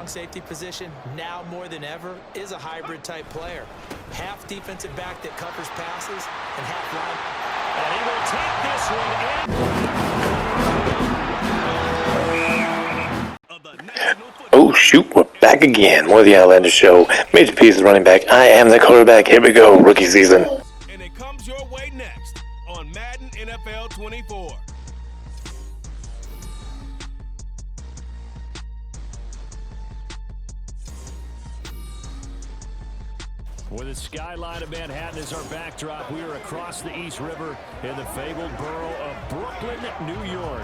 strong safety position, now more than ever, is a hybrid-type player. Half defensive back that covers passes, and half line. And he will take this one in. Oh, shoot, we're back again. More of the Outlander Show. Major pieces running back. I am the quarterback. Here we go, rookie season. And it comes your way next on Madden NFL 24. With the skyline of Manhattan as our backdrop, we are across the East River in the fabled borough of Brooklyn, New York.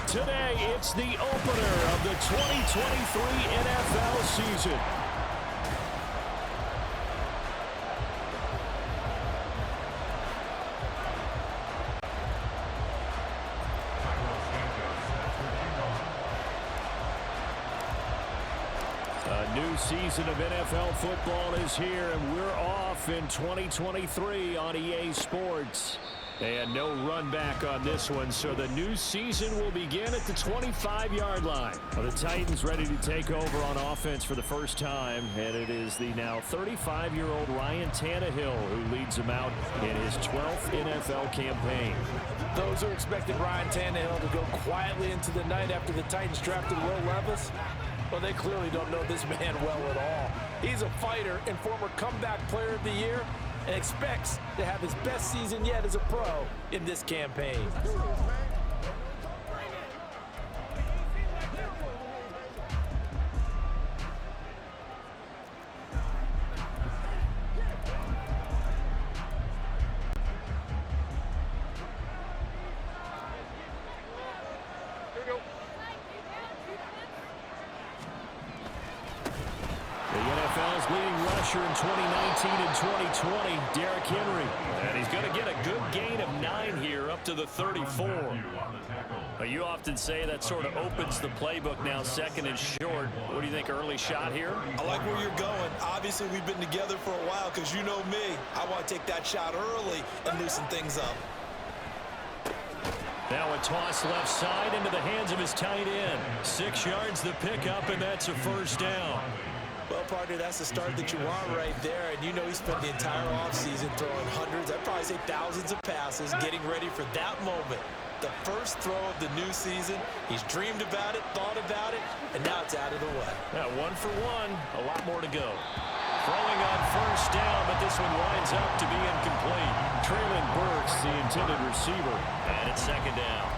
Today, it's the opener of the 2023 NFL season. A new season of NFL football is here, and we're off in 2023 on EA Sports. And no run back on this one, so the new season will begin at the 25-yard line. Well, the Titans ready to take over on offense for the first time, and it is the now 35-year-old Ryan Tannehill who leads them out in his 12th NFL campaign. Those who expected Ryan Tannehill to go quietly into the night after the Titans drafted Will Levis, well, they clearly don't know this man well at all. He's a fighter and former comeback player of the year, and expects to have his best season yet as a pro in this campaign. In 2019 and 2020, Derrick Henry. And he's going to get a good gain of 9 here up to the 34. You often say that sort of opens the playbook now, second and short. What do you think, early shot here? I like where you're going. Obviously, we've been together for a while because you know me. I want to take that shot early and loosen things up. Now a toss left side into the hands of his tight end. 6 yards the pickup, and that's a first down. Well, partner, that's the start that you want right there. And you know he spent the entire offseason throwing hundreds, I'd probably say thousands of passes, getting ready for that moment. The first throw of the new season. He's dreamed about it, thought about it, and now it's out of the way. Yeah, 1 for 1, a lot more to go. Throwing on first down, but this one winds up to be incomplete. Traylon Burks, the intended receiver, and it's second down.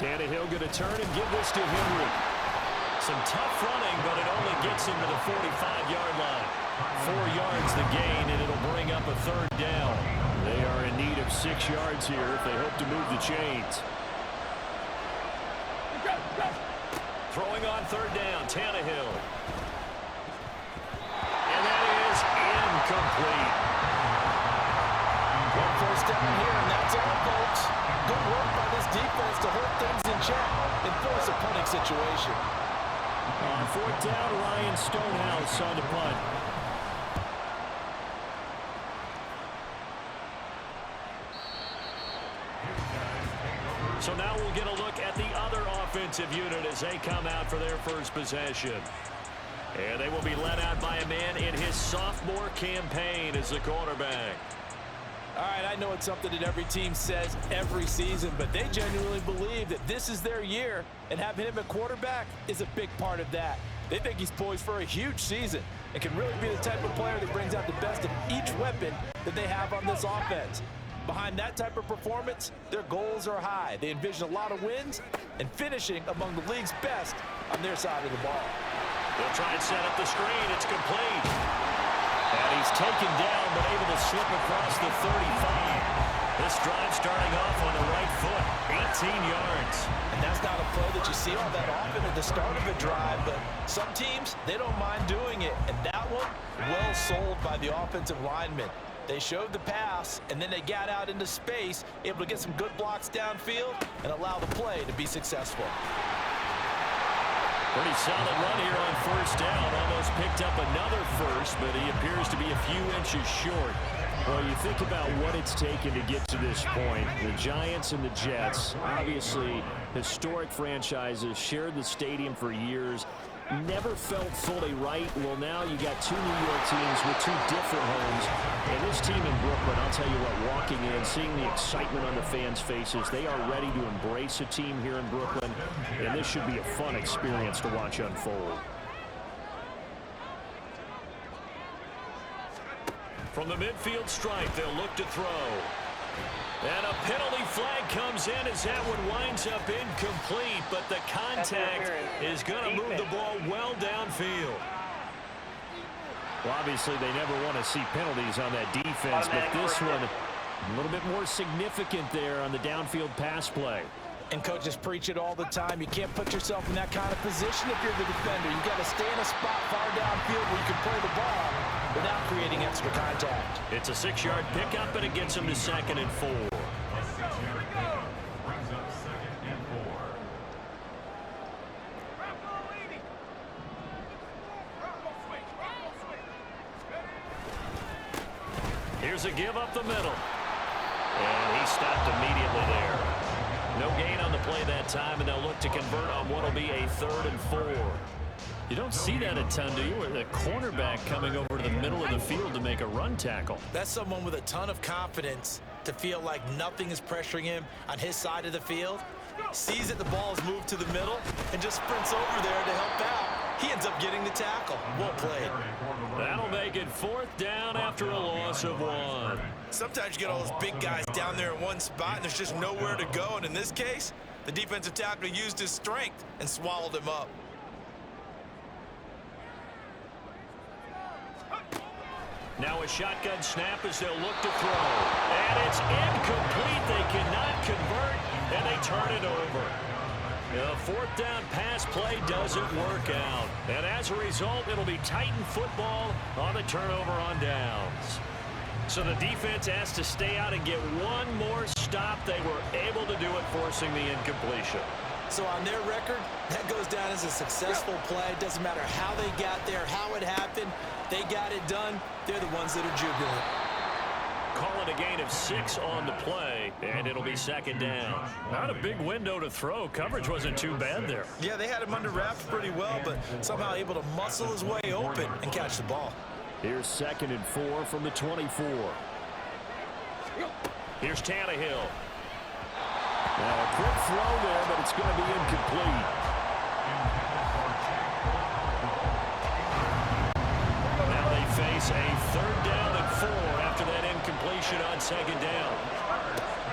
Tannehill going to turn and give this to Henry. Some tough running, but it only gets him to the 45-yard line. 4 yards the gain, and it'll bring up a third down. They are in need of 6 yards here if they hope to move the chains. Throwing on third down, Tannehill. And that is incomplete. One first down here, and that's all, folks. Good work by this defense to hold things in check and force a punting situation. On fourth down, Ryan Stonehouse on the punt. So now we'll get a look at the other offensive unit as they come out for their first possession. And they will be led out by a man in his sophomore campaign as the quarterback. All right, I know it's something that every team says every season, but they genuinely believe that this is their year, and having him at quarterback is a big part of that. They think he's poised for a huge season and can really be the type of player that brings out the best of each weapon that they have on this offense. Behind that type of performance, their goals are high. They envision a lot of wins and finishing among the league's best on their side of the ball. They'll try and set up the screen. It's complete. And he's taken down, but able to slip across the 35. This drive starting off on the right foot, 18 yards. And that's not a play that you see all that often at the start of a drive, but some teams, they don't mind doing it. And that one, well sold by the offensive lineman. They showed the pass, and then they got out into space, able to get some good blocks downfield and allow the play to be successful. Pretty solid run here on first down. Almost picked up another first, but he appears to be a few inches short. Well, you think about what it's taken to get to this point. The Giants and the Jets, obviously historic franchises, shared the stadium for years, never felt fully right. Well, now you got two New York teams with two different homes. And this team in Brooklyn, I'll tell you what, walking in, seeing the excitement on the fans' faces, they are ready to embrace a team here in Brooklyn. And this should be a fun experience to watch unfold. From the midfield stripe, they'll look to throw. And a penalty flag comes in as that one winds up incomplete, but the contact is going to move the ball well downfield. Well, obviously, they never want to see penalties on that defense, but this one a little bit more significant there on the downfield pass play. And coaches preach it all the time. You can't put yourself in that kind of position if you're the defender. You got to stay in a spot far downfield where you can play the ball without creating extra contact. It's a 6-yard pickup, and it gets him to 2nd and 4. Here's a give up the middle. And he stopped immediately there. No gain on the play that time, and they'll look to convert on what will be a 3rd and 4. You don't see that a ton, do you? Where the cornerback coming over to the middle of the field to make a run tackle. That's someone with a ton of confidence to feel like nothing is pressuring him on his side of the field. Sees that the ball is moved to the middle and just sprints over there to help out. He ends up getting the tackle. Well played. That'll make it 4th down after a loss of 1. Sometimes you get all those big guys down there in one spot and there's just nowhere to go. And in this case, the defensive tackle used his strength and swallowed him up. Now a shotgun snap as they'll look to throw. And it's incomplete. They cannot convert, and they turn it over. The 4th down pass play doesn't work out. And as a result, it'll be Titan football on the turnover on downs. So the defense has to stay out and get one more stop. They were able to do it, forcing the incompletion. So on their record, that goes down as a successful play. Doesn't matter how they got there, how it happened. They got it done. They're the ones that are jubilant. Call it a gain of 6 on the play, and it'll be 2nd down. Not a big window to throw. Coverage wasn't too bad there. Yeah, they had him under wraps pretty well, but somehow able to muscle his way open and catch the ball. Here's 2nd and 4 from the 24. Here's Tannehill. Now a quick throw there, but it's going to be incomplete. Now they face a 3rd down and 4 after that incompletion on 2nd down.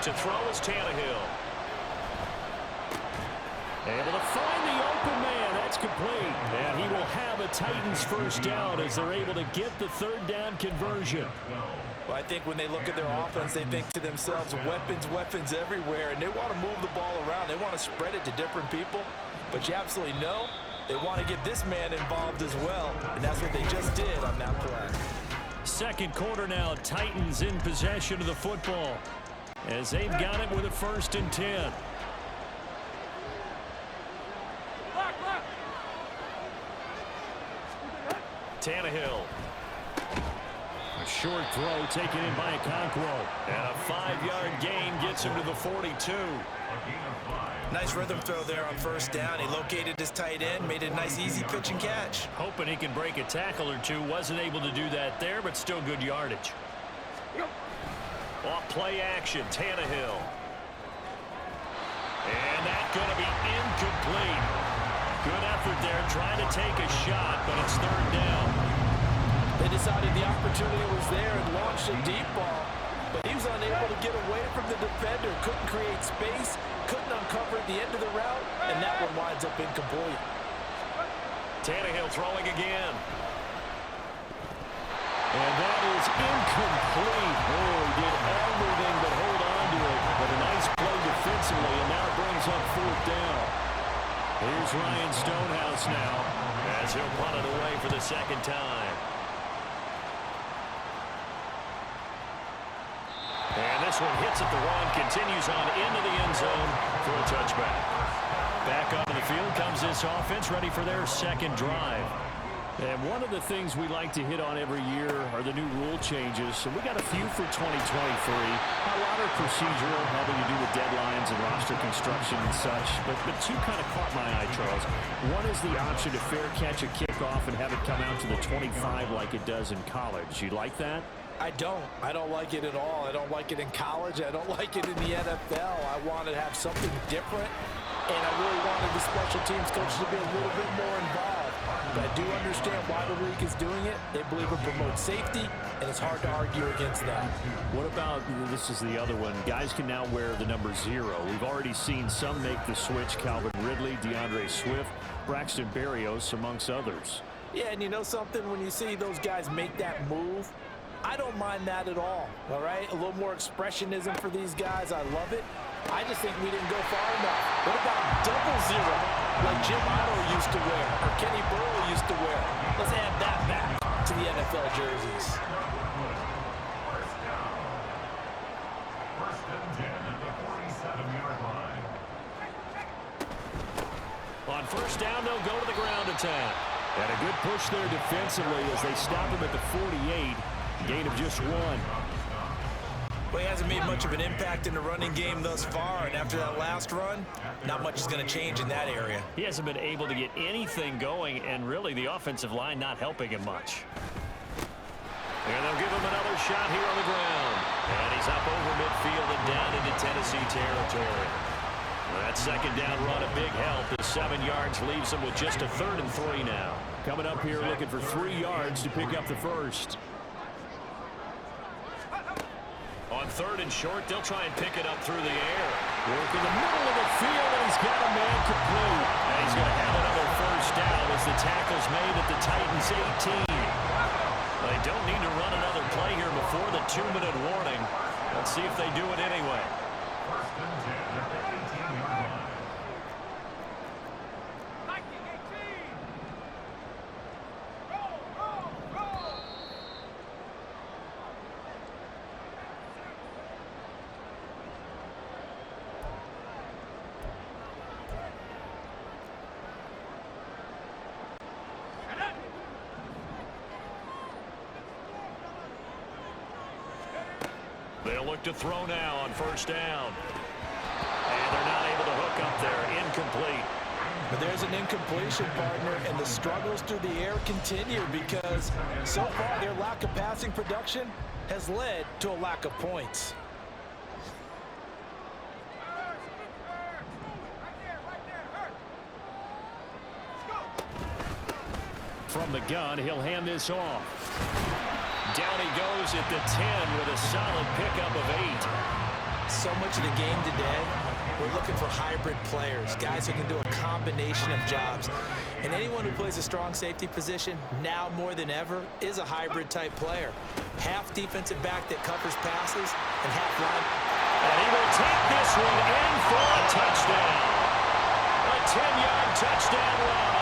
To throw is Tannehill. Able to find the open man. That's complete. And he will have a Titans 1st down as they're able to get the 3rd down conversion. Well, I think when they look at their offense, they think to themselves, weapons everywhere, and they want to move the ball around. They want to spread it to different people, but you absolutely know they want to get this man involved as well, and that's what they just did on that play. 2nd quarter now, Titans in possession of the football as they've got it with a 1st and 10. Tannehill. A short throw taken in by Okonkwo. And a 5-yard gain gets him to the 42. Nice rhythm throw there on 1st down. He located his tight end, made a nice easy pitch and catch. Hoping he can break a tackle or two. Wasn't able to do that there, but still good yardage. Off play action, Tannehill. And that's going to be incomplete. Good effort there, trying to take a shot, but it's 3rd down. They decided the opportunity was there and launched a deep ball, but he was unable to get away from the defender, couldn't create space, couldn't uncover the end of the route, and that one winds up incomplete. Tannehill throwing again. And that is incomplete. Oh, he did everything but hold on to it, but a nice play defensively, and now brings up 4th down. Here's Ryan Stonehouse now as he'll punt it away for the 2nd time. And this one hits at the 1, continues on into the end zone for a touchback. Back onto the field comes this offense, ready for their 2nd drive. And one of the things we like to hit on every year are the new rule changes. So we got a few for 2023. A lot are procedural, having to do with deadlines and roster construction and such. But two kind of caught my eye, Charles. One is the option to fair catch a kickoff and have it come out to the 25 like it does in college. You like that? I don't like it at all. I don't like it in college. I don't like it in the NFL. I want to have something different, and I really wanted the special teams coach to be a little bit more involved. But I do understand why the league is doing it. They believe it promotes safety, and it's hard to argue against that. What about, this is the other one, guys can now wear the number 0. We've already seen some make the switch, Calvin Ridley, DeAndre Swift, Braxton Berrios, amongst others. Yeah, and you know something? When you see those guys make that move, I don't mind that at all right? A little more expressionism for these guys. I love it. I just think we didn't go far enough. What about double 0, like Jim Otto used to wear, or Kenny Burrow used to wear? Let's add that back to the NFL jerseys. On first down, they'll go to the ground attack. And a good push there defensively as they stop him at the 48. Gain of just 1. Well, he hasn't made much of an impact in the running game thus far, and after that last run, not much is going to change in that area. He hasn't been able to get anything going, and really the offensive line not helping him much. And they'll give him another shot here on the ground. And he's up over midfield and down into Tennessee territory. That second down run, a big help. The 7 yards leaves him with just a 3rd and 3 now. Coming up here looking for 3 yards to pick up the first. On 3rd and short, they'll try and pick it up through the air. Work in the middle of the field, and he's got a man complete. And he's going to have another first down as the tackle's made at the Titans' 18. They don't need to run another play here before the 2-minute warning. Let's see if they do it anyway. They'll look to throw now on first down. And they're not able to hook up there. Incomplete. But there's an incompletion, partner, and the struggles through the air continue because so far their lack of passing production has led to a lack of points. From the gun, he'll hand this off. Down he goes at the 10 with a solid pickup of 8. So much of the game today, we're looking for hybrid players, guys who can do a combination of jobs. And anyone who plays a strong safety position, now more than ever, is a hybrid type player. Half defensive back that covers passes and half line. And he will take this one in for a touchdown. A 10-yard touchdown run.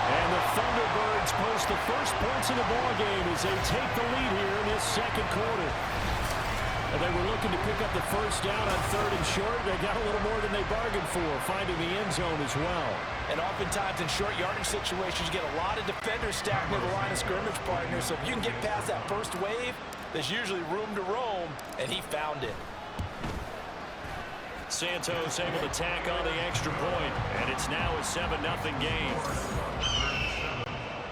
And the Thunderbirds post the first points in the ballgame as they take the lead here in this second quarter. And they were looking to pick up the first down on 3rd and short. They got a little more than they bargained for, finding the end zone as well. And oftentimes in short yardage situations, you get a lot of defenders stacked near the line of scrimmage, partners. So if you can get past that first wave, there's usually room to roam, and he found it. Santos able to tack on the extra point, and it's now a 7-0 game.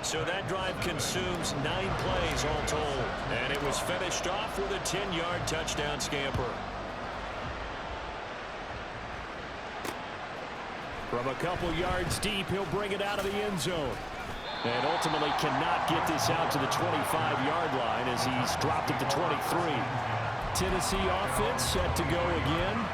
So that drive consumes 9 plays all told, and it was finished off with a 10-yard touchdown scamper. From a couple yards deep, he'll bring it out of the end zone. And ultimately cannot get this out to the 25-yard line as he's dropped at the 23. Tennessee offense set to go again.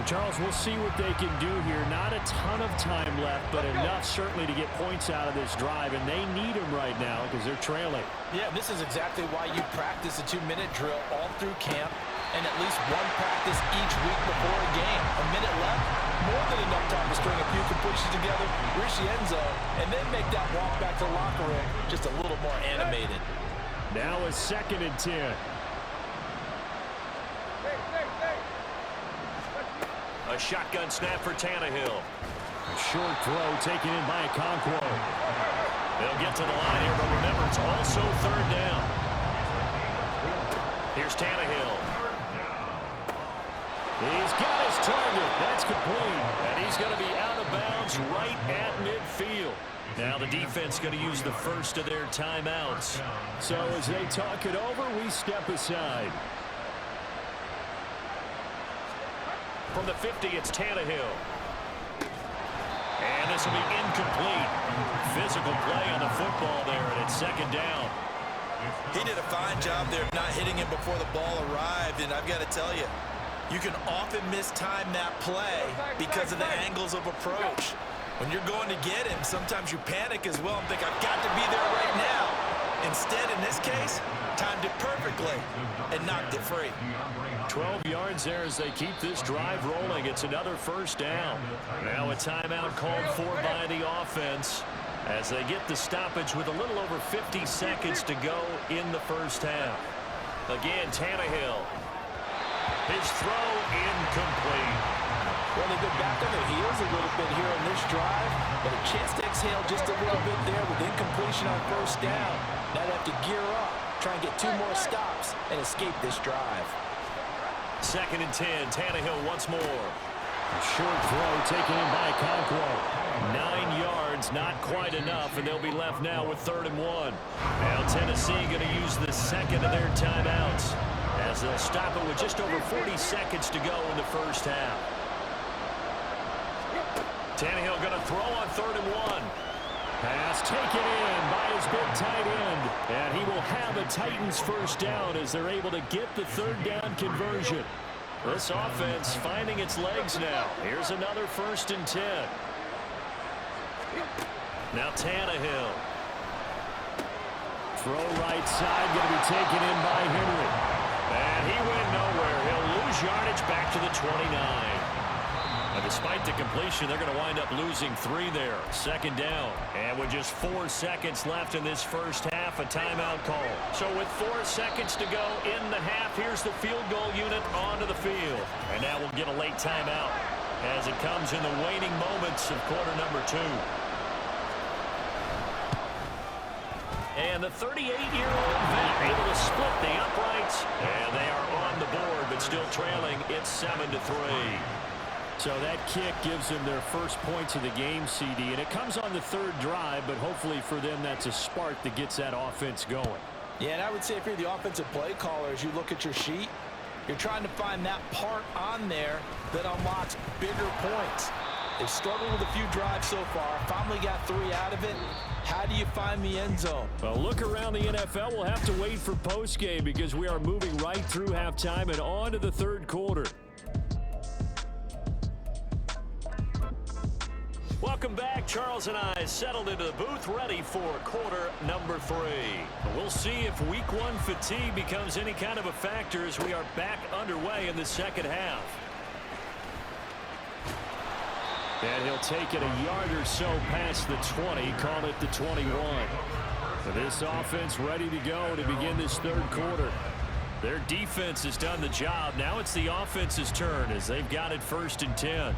Charles, we'll see what they can do here. Not a ton of time left, but enough certainly to get points out of this drive, and they need them right now because they're trailing. Yeah, this is exactly why you practice a 2-minute drill all through camp and at least one practice each week before a game. A minute left, more than enough time to string a few completions together, reach the end zone, and then make that walk back to the locker room just a little more animated. Now a 2nd and 10. A shotgun snap for Tannehill. Short throw taken in by Okonkwo. They'll get to the line here, but remember, it's also third down. Here's Tannehill. He's got his target. That's complete. And he's going to be out of bounds right at midfield. Now the defense going to use the first of their timeouts. So as they talk it over, we step aside. From the 50, it's Tannehill. And this will be incomplete. Physical play on the football there, and it's second down. He did a fine job there not hitting him before the ball arrived, and I've got to tell you, you can often mistime that play because of the angles of approach. When you're going to get him, sometimes you panic as well and think, I've got to be there right now. Instead, in this case, timed it perfectly and knocked it free. 12 yards there as they keep this drive rolling. It's another first down. Now a timeout called for by the offense as they get the stoppage with a little over 50 seconds to go in the first half. Again, Tannehill. His throw incomplete. Well, they go back on their heels a little bit here on this drive, but a chance to exhale just a little bit there with incompletion on first down. Now they have to gear up, try and get 2 more stops, and escape this drive. 2nd and 10, Tannehill once more. A short throw taken in by Conquo. 9 yards, not quite enough, and they'll be left now with 3rd and 1. Now Tennessee going to use the second of their timeouts as they'll stop it with just over 40 seconds to go in the first half. Tannehill going to throw on 3rd and 1. Pass taken in by his big tight end. And he will have a Titans first down as they're able to get the 3rd down conversion. This offense finding its legs now. Here's another 1st and 10. Now Tannehill. Throw right side, going to be taken in by Henry. And he went nowhere. He'll lose yardage back to the 29. Now, despite the completion, they're going to wind up losing 3 there. 2nd down. And with just 4 seconds left in this first half, a timeout call. So with 4 seconds to go in the half, here's the field goal unit onto the field. And now we'll get a late timeout as it comes in the waning moments of quarter number 2. And the 38-year-old vet able to split the uprights. And they are on the board, but still trailing. It's 7-3. So that kick gives them their first points of the game, CD. And it comes on the 3rd drive, but hopefully for them that's a spark that gets that offense going. Yeah, and I would say if you're the offensive play caller, as you look at your sheet, you're trying to find that part on there that unlocks bigger points. They've struggled with a few drives so far. Finally got 3 out of it. How do you find the end zone? Well, look around the NFL. We'll have to wait for postgame because we are moving right through halftime and on to the 3rd quarter. Welcome back. Charles and I settled into the booth ready for quarter number 3. We'll see if week 1 fatigue becomes any kind of a factor as we are back underway in the second half. And he'll take it a yard or so past the 20, call it the 21. So this offense ready to go to begin this 3rd quarter. Their defense has done the job. Now it's the offense's turn as they've got it 1st and 10.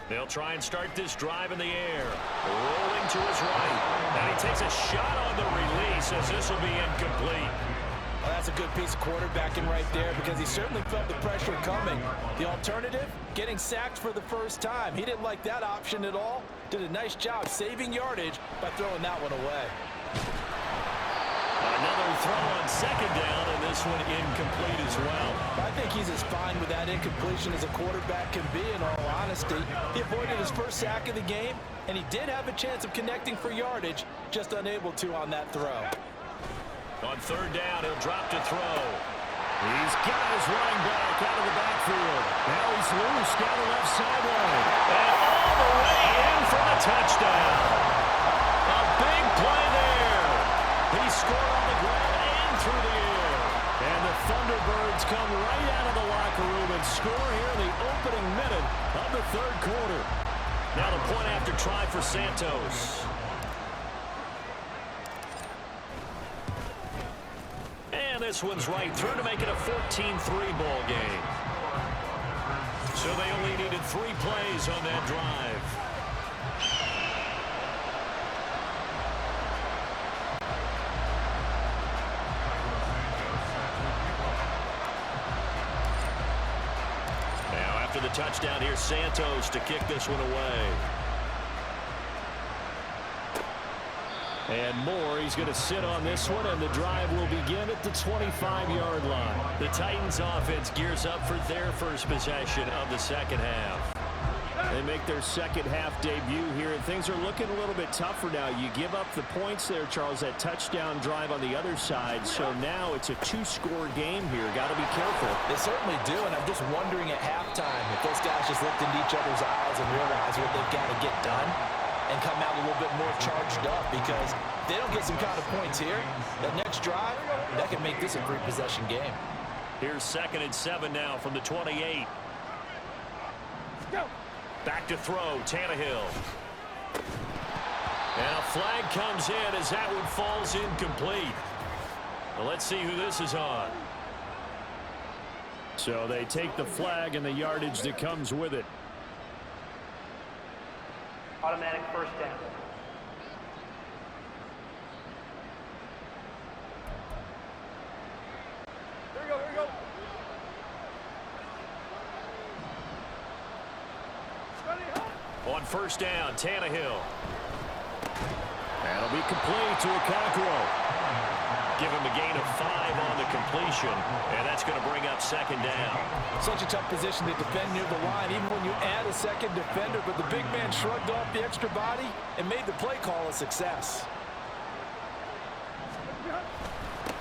They'll try and start this drive in the air. Rolling to his right. And he takes a shot on the release as this will be incomplete. Well, that's a good piece of quarterbacking right there because he certainly felt the pressure coming. The alternative, getting sacked for the first time. He didn't like that option at all. Did a nice job saving yardage by throwing that one away. Another throw on 2nd down, and this one incomplete as well. I think he's as fine with that incompletion as a quarterback can be, in all honesty. He avoided his first sack of the game, and he did have a chance of connecting for yardage, just unable to on that throw. On 3rd down, he'll drop to throw. He's got his running back out of the backfield. Now he's loose down the left sideline. And all the way in for the touchdown. A big play there. He scored on the ground and through the air. And the Thunderbirds come right out of the locker room and score here in the opening minute of the 3rd quarter. Now the point after try for Santos. And this one's right through to make it a 14-3 ball game. So they only needed 3 plays on that drive. Now after the touchdown, here's Santos to kick this one away. And Moore, he's going to sit on this one, and the drive will begin at the 25-yard line. The Titans offense gears up for their first possession of the second half. They make their second half debut here, and things are looking a little bit tougher now. You give up the points there, Charles, that touchdown drive on the other side. So now it's a 2-score game here. Got to be careful. They certainly do, and I'm just wondering at halftime if those guys just looked into each other's eyes and realize what they've got to get done and come out a little bit more charged up, because if they don't get some kind of points here, that next drive, that can make this a 3-possession game. Here's 2nd and 7 now from the 28. Back to throw, Tannehill. And a flag comes in as that one falls incomplete. Well, let's see who this is on. So they take the flag and the yardage that comes with it. Automatic first down. Here we go, here we go. On first down, Tannehill. That'll be complete to Okonkwo. Give him a gain of 5 on the completion, and that's going to bring up 2nd down. Such a tough position to defend near the line, even when you add a second defender, but the big man shrugged off the extra body and made the play call a success.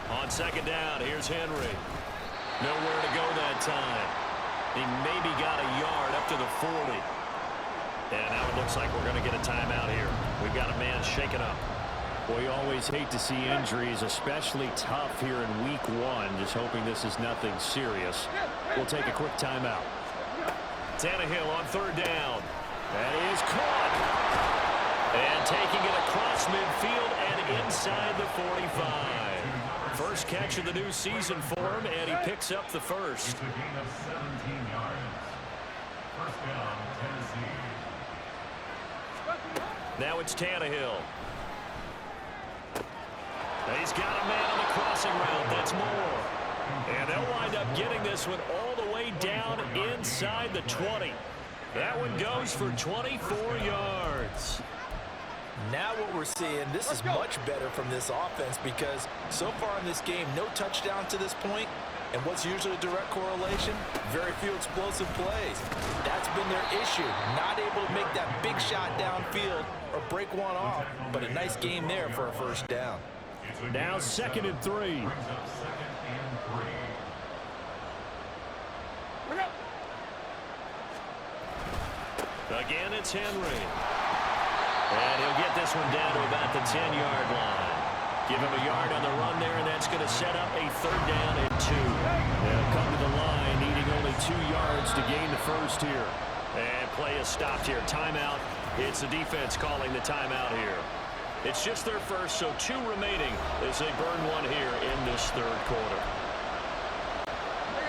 On 2nd down, here's Henry. Nowhere to go that time. He maybe got a yard up to the 40. And now it looks like we're going to get a timeout here. We've got a man shaken up. Well, you always hate to see injuries, especially tough here in week 1. Just hoping this is nothing serious. We'll take a quick timeout. Tannehill on 3rd down. That is caught. And taking it across midfield and inside the 45. First catch of the new season for him, and he picks up the first. Now it's Tannehill. He's got a man on the crossing route. That's Moore. And they'll wind up getting this one all the way down inside the 20. That one goes for 24 yards. Now what we're seeing, this is much better from this offense, because so far in this game, no touchdown to this point. And what's usually a direct correlation? Very few explosive plays. That's been their issue. Not able to make that big shot downfield or break one off. But a nice game there for a first down. Now 2nd and 3. Again, it's Henry. And he'll get this one down to about the 10-yard line. Give him a yard on the run there, and that's going to set up a 3rd down and 2. They'll come to the line, needing only 2 yards to gain the first here. And play is stopped here. Timeout. It's the defense calling the timeout here. It's just their first, so 2 remaining as they burn one here in this 3rd quarter.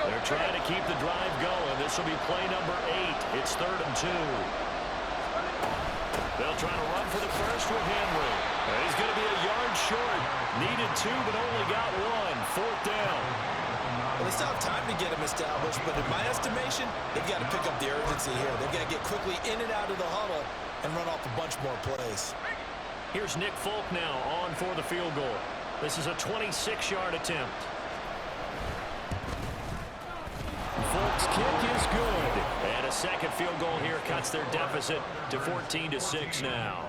They're trying to keep the drive going. This will be play number 8. It's 3rd and 2. They'll try to run for the first with Henry. He's going to be a yard short. Needed 2, but only got 1. 4th down. Well, they still have time to get him established, but in my estimation, they've got to pick up the urgency here. They've got to get quickly in and out of the huddle and run off a bunch more plays. Here's Nick Folk now on for the field goal. This is a 26-yard attempt. Folk's kick is good. And a second field goal here cuts their deficit to 14-6 now.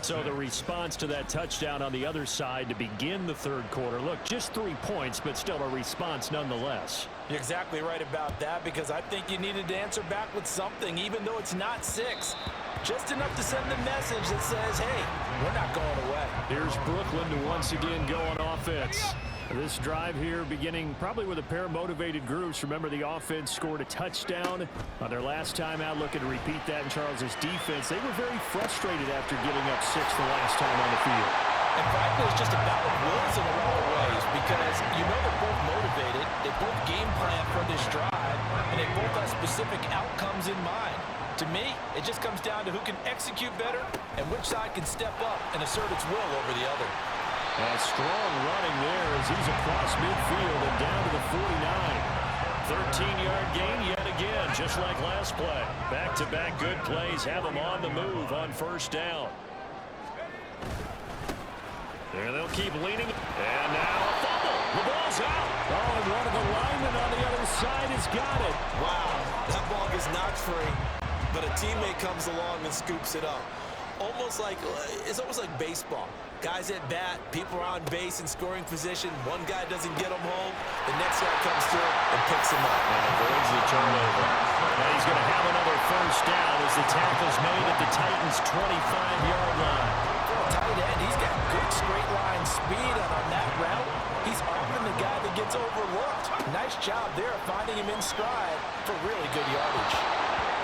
So the response to that touchdown on the other side to begin the 3rd quarter. Look, just 3 points, but still a response nonetheless. You're exactly right about that, because I think you needed to answer back with something, even though it's not 6. Just enough to send the message that says, hey, we're not going away. Here's Brooklyn to once again go on offense. This drive here beginning probably with a pair of motivated groups. Remember, the offense scored a touchdown on their last time out. Looking to repeat that in Charles's defense. They were very frustrated after giving up 6 the last time on the field. And frankly, it's just a battle of wills in a lot of ways. because you know they're both motivated, they both game plan for this drive, and they both have specific outcomes in mind. To me, it just comes down to who can execute better and which side can step up and assert its will over the other. A strong running there as he's across midfield and down to the 49. 13-yard gain yet again, just like last play. Back-to-back good plays have him on the move on first down. There they'll keep leaning. And now a fumble. The ball's out. Oh, and one of the linemen on the other side has got it. Wow, that ball gets knocked free, but a teammate comes along and scoops it up. It's almost like baseball. Guys at bat, people are on base in scoring position. One guy doesn't get him home. The next guy comes through and picks him up. And avoids the turnover. And he's going to have another first down as the tackle's made at the Titans' 25-yard line. For a tight end, he's got good straight line speed, and on that route, he's often the guy that gets overlooked. Nice job there finding him in stride for really good yardage.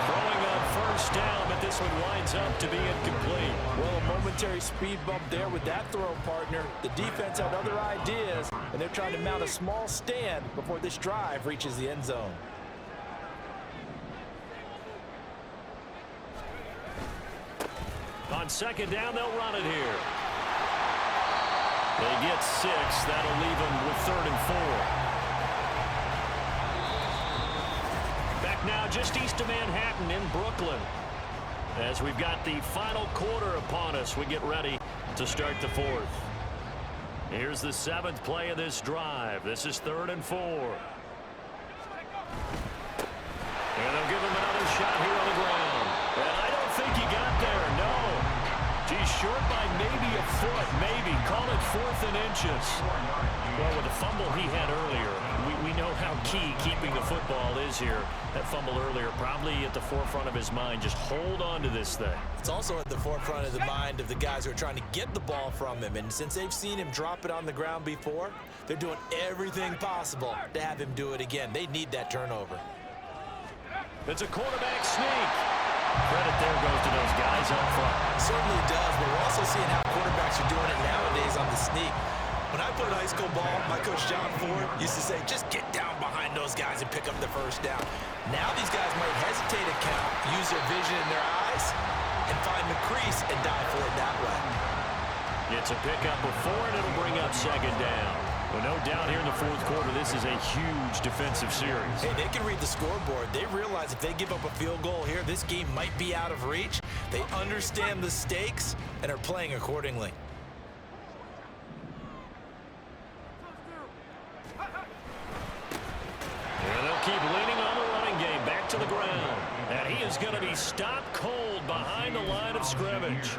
Throwing on first down, but this one winds up to be incomplete. Well, a momentary speed bump there with that throw, partner. The defense had other ideas, and they're trying to mount a small stand before this drive reaches the end zone. On second down, they'll run it here. They get 6. That'll leave them with 3rd and 4. Now just east of Manhattan in Brooklyn. As we've got the final quarter upon us, we get ready to start the 4th. Here's the 7th play of this drive. This is 3rd and 4. And they'll give him another shot here on the ground. And I don't think he got there, no. He's short by maybe a foot, maybe. Call it 4th and inches. Well, with the fumble he had earlier, we know how key keeping the football is here. That fumble earlier probably at the forefront of his mind. Just hold on to this thing. It's also at the forefront of the mind of the guys who are trying to get the ball from him. And since they've seen him drop it on the ground before, they're doing everything possible to have him do it again. They need that turnover. It's a quarterback sneak. Credit there goes to those guys up front. Certainly does, but we're also seeing how quarterbacks are doing it nowadays on the sneak. When I played high school ball, my coach John Ford used to say, just get down behind those guys and pick up the first down. Now these guys might hesitate to count, use their vision in their eyes, and find the crease and dive for it that way. It's a pickup before, and it'll bring up second down. Well, no doubt here in the 4th quarter, this is a huge defensive series. Hey, they can read the scoreboard. They realize if they give up a field goal here, this game might be out of reach. They understand the stakes and are playing accordingly. And they'll keep leaning on the running game back to the ground. And he is going to be stopped cold behind the line of scrimmage.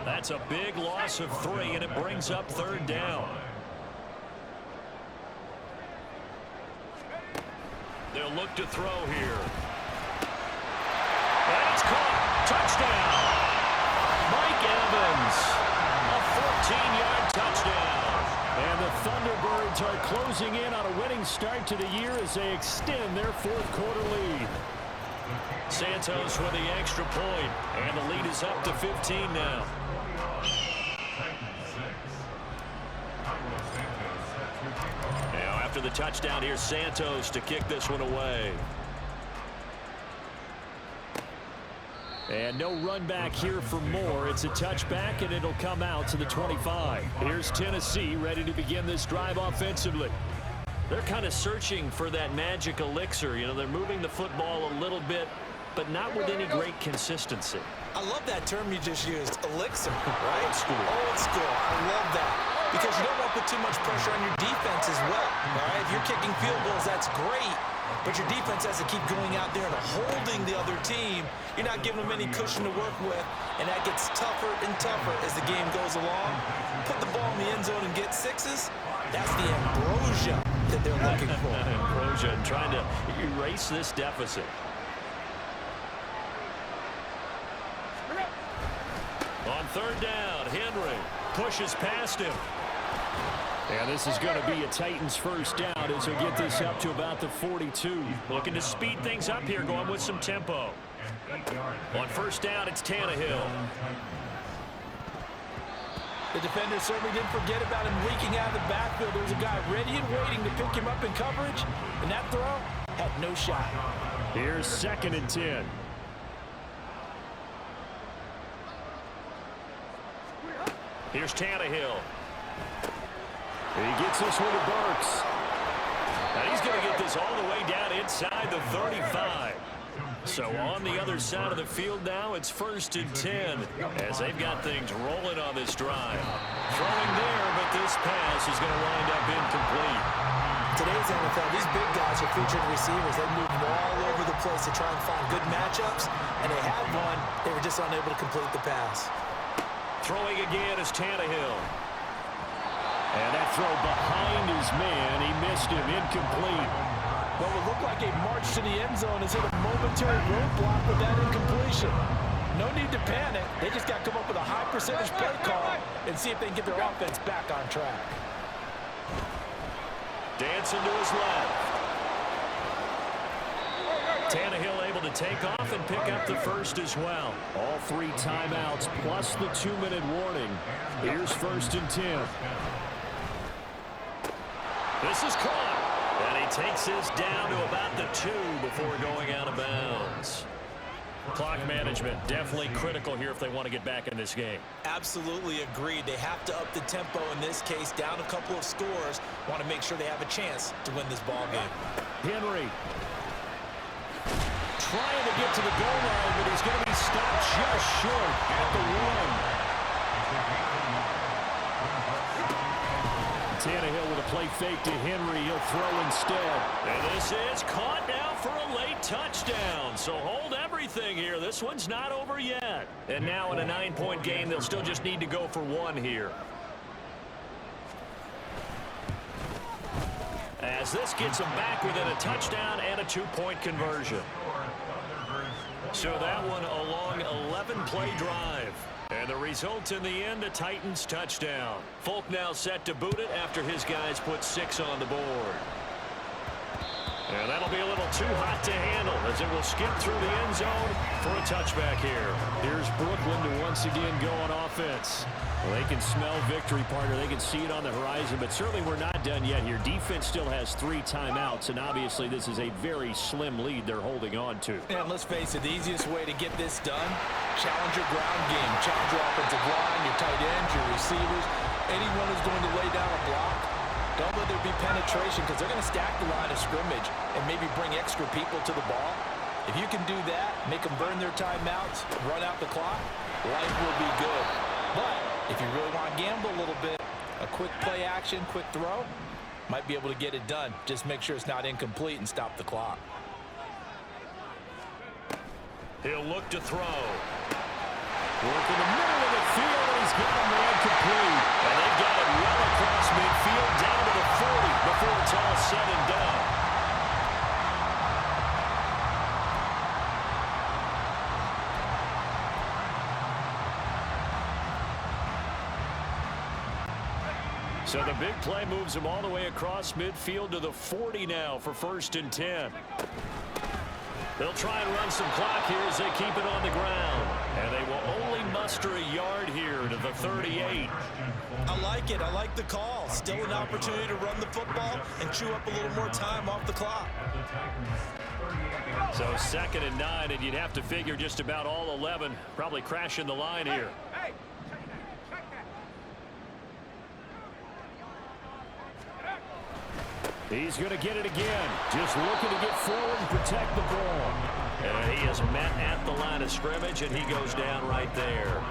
That's a big loss of 3, and it brings up 3rd down. They'll look to throw here. And it's caught. Touchdown. Mike Evans. A 14-yard touchdown. And the Thunderbirds are closing in on a winning start to the year as they extend their 4th quarter lead. Santos with the extra point, and the lead is up to 15 now. Now after the touchdown, here's Santos to kick this one away. And no run back here for more. It's a touchback, and it'll come out to the 25. Here's Tennessee ready to begin this drive offensively. They're kind of searching for that magic elixir. You know, they're moving the football a little bit, but not with any great consistency. I love that term you just used, elixir, right? Old school. Old school. I love that. Because you don't want to put too much pressure on your defense as well. All right, if you're kicking field goals, that's great. But your defense has to keep going out there and holding the other team. You're not giving them any cushion to work with, and that gets tougher and tougher as the game goes along. Put the ball in the end zone and get 6s. That's the ambrosia that they're looking for. Ambrosia and trying to erase this deficit. On 3rd down, Henry pushes past him. And this is going to be a Titans first down as he'll get this up to about the 42. Looking to speed things up here, going with some tempo. On 1st down, it's Tannehill. The defender certainly didn't forget about him leaking out of the backfield. There was a guy ready and waiting to pick him up in coverage, and that throw had no shot. Here's 2nd and 10. Here's Tannehill. He gets this one to Burks. Now he's going to get this all the way down inside the 35. So on the other side of the field now, it's 1st and 10 as they've got things rolling on this drive. Throwing there, but this pass is going to wind up incomplete. Today's NFL, these big guys are featured receivers. They move all over the place to try and find good matchups, and they had one. They were just unable to complete the pass. Throwing again is Tannehill. And that throw behind his man. He missed him. Incomplete. What would look like a march to the end zone is hit a momentary roadblock with that incompletion. No need to panic. They just got to come up with a high percentage play call and see if they can get their offense back on track. Dancing to his left. Tannehill able to take off and pick up the first as well. All 3 timeouts plus the 2-minute warning. Here's 1st and 10. This is caught. And he takes this down to about the 2 before going out of bounds. Clock management definitely critical here if they want to get back in this game. Absolutely agreed. They have to up the tempo in this case, down a couple of scores. Want to make sure they have a chance to win this ball game. Henry trying to get to the goal line, but he's going to be stopped just short at the 1. Tannehill with a play fake to Henry. He'll throw instead. And this is caught now for a late touchdown. So hold everything here. This one's not over yet. And now in a 9-point game, they'll still just need to go for 1 here. As this gets them back within a touchdown and a 2-point conversion. So that one a long 11-play drive. And the result in the end, a Titans touchdown. Folk now set to boot it after his guys put 6 on the board. And that'll be a little too hot to handle as it will skip through the end zone for a touchback here. Here's Brooklyn to once again go on offense. Well, they can smell victory, partner. They can see it on the horizon, but certainly we're not done yet here. Defense still has 3 timeouts, and obviously this is a very slim lead they're holding on to. And let's face it, the easiest way to get this done, challenge your ground game. Challenge your offensive line, your tight ends, your receivers, anyone who's going to lay down a block. Don't let there be penetration because they're going to stack the line of scrimmage and maybe bring extra people to the ball. If you can do that, make them burn their timeouts, run out the clock, life will be good. But if you really want to gamble a little bit, a quick play action, quick throw, might be able to get it done. Just make sure it's not incomplete and stop the clock. He'll look to throw. Work in the middle of the field, and he's got a man complete. And they've got it well across midfield down to the 40 before it's all said and done. So the big play moves him all the way across midfield to the 40 now for 1st and 10. They'll try and run some clock here as they keep it on the ground. And they will only muster a yard here to the 38. I like it. I like the call. Still an opportunity to run the football and chew up a little more time off the clock. So 2nd and 9, and you'd have to figure just about all 11 probably crashing the line here. He's going to get it again. Just looking to get forward and protect the ball. And he is met at the line of scrimmage, and he goes down right there.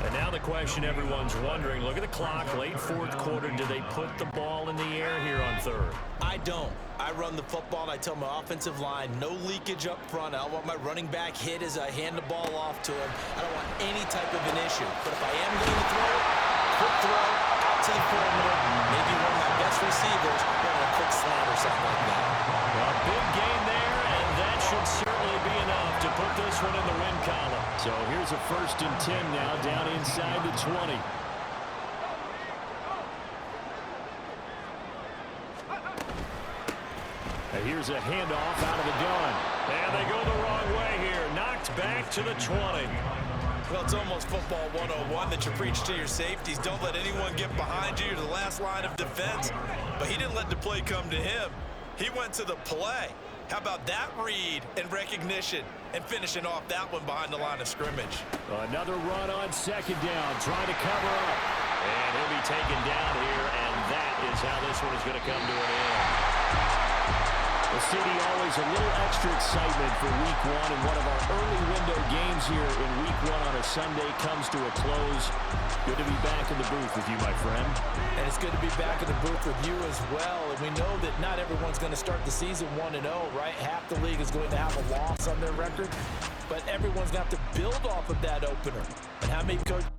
And now the question everyone's wondering, look at the clock, late 4th quarter. Do they put the ball in the air here on 3rd? I don't. I run the football, and I tell my offensive line, no leakage up front. I don't want my running back hit as I hand the ball off to him. I don't want any type of an issue. But if I am going to throw it, quick throw, out to the perimeter, maybe one of my best receivers running a quick slant or something like that. A big gain there, and that should certainly be enough to put this one in the win column. So here's a 1st and 10 now, down inside the 20. And here's a handoff out of the gun. And they go the wrong way here. Knocked back to the 20. Well, it's almost football 101 that you preach to your safeties. Don't let anyone get behind you. You're the last line of defense. But he didn't let the play come to him. He went to the play. How about that read and recognition and finishing off that one behind the line of scrimmage? Another run on second down, trying to cover up. And he'll be taken down here, and that is how this one is going to come to an end. The city always a little extra excitement for week one, and one of our early window games here in week one on a Sunday comes to a close. Good to be back in the booth with you, my friend. And it's good to be back in the booth with you as well. And we know that not everyone's going to start the season 1-0, right? Half the league is going to have a loss on their record. But everyone's going to have to build off of that opener. And how many coaches